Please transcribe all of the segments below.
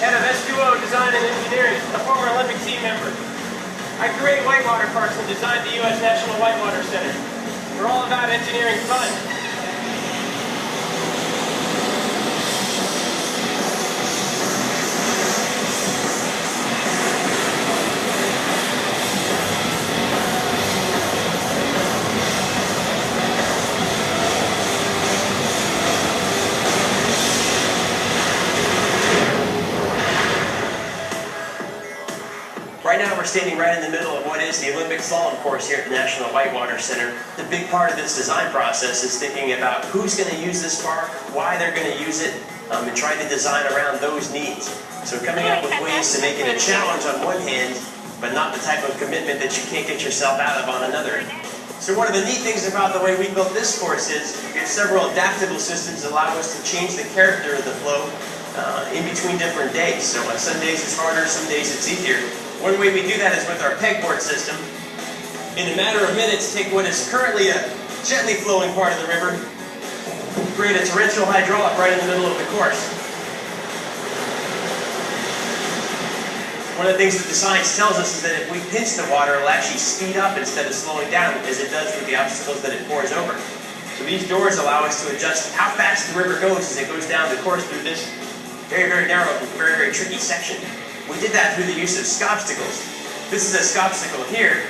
Head of S2O Design and Engineering, a former Olympic team member. I create whitewater parks and designed the U.S. National Whitewater Center. We're all about engineering fun. Right now we're standing right in the middle of what is the Olympic slalom course here at the National Whitewater Center. The big part of this design process is thinking about who's going to use this park, why they're going to use it, and trying to design around those needs. So coming up with ways to make it a challenge on one hand, but not the type of commitment that you can't get yourself out of on another. So one of the neat things about the way we built this course is we have several adaptable systems that allow us to change the character of the flow in between different days. So on some days it's harder, some days it's easier. One way we do that is with our pegboard system. In a matter of minutes, take what is currently a gently flowing part of the river, create a torrential hydraulic right in the middle of the course. One of the things that the science tells us is that if we pinch the water, it'll actually speed up instead of slowing down, as it does with the obstacles that it pours over. So these doors allow us to adjust how fast the river goes as it goes down the course through this very, very narrow, very, very tricky section. We did that through the use of Scobstacles. This is a Scobstacle here.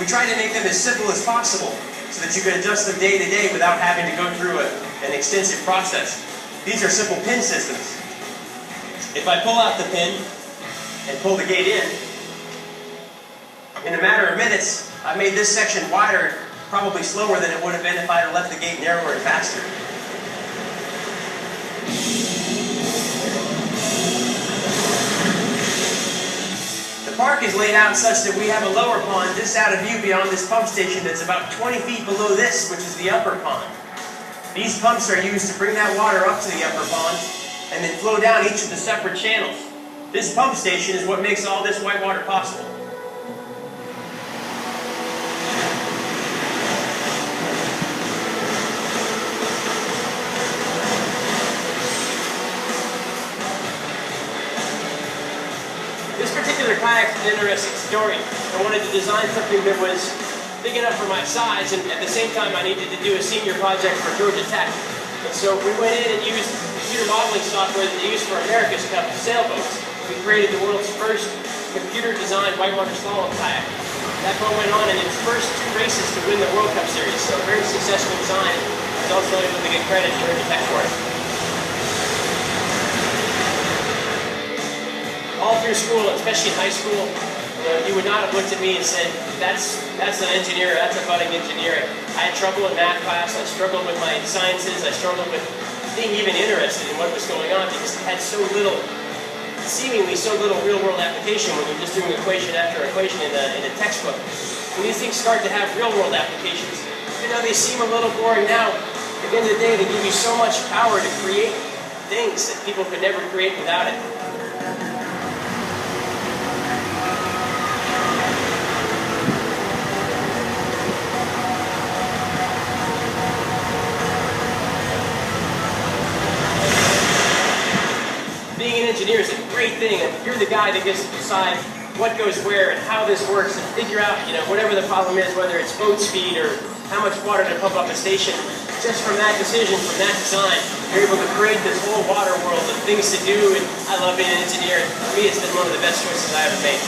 We tried to make them as simple as possible so that you could adjust them day to day without having to go through an extensive process. These are simple pin systems. If I pull out the pin and pull the gate in a matter of minutes, I've made this section wider, probably slower than it would have been if I had left the gate narrower and faster. The park is laid out such that we have a lower pond just out of view beyond this pump station that's about 20 feet below this, which is the upper pond. These pumps are used to bring that water up to the upper pond and then flow down each of the separate channels. This pump station is what makes all this whitewater possible. This particular kayak is an interesting story. I wanted to design something that was big enough for my size, and at the same time I needed to do a senior project for Georgia Tech. And so we went in and used computer modeling software that they use for America's Cup sailboats. We created the world's first computer-designed whitewater slalom kayak. That boat went on in its first 2 races to win the World Cup Series, so a very successful design. I was also able to get credit to Georgia Tech for it. All through school, especially in high school, you would not have looked at me and said, that's an engineer, that's a budding engineer. I had trouble in math class, I struggled with my sciences, I struggled with being even interested in what was going on because it had so little, seemingly so little real-world application when you're just doing equation after equation in a textbook. When these things start to have real-world applications, even though they seem a little boring now, at the end of the day, they give you so much power to create things that people could never create without it. Being an engineer is a great thing, and you're the guy that gets to decide what goes where and how this works and figure out, whatever the problem is, whether it's boat speed or how much water to pump up a station. Just from that decision, from that design, you're able to create this whole water world of things to do, and I love being an engineer. For me, it's been one of the best choices I ever made.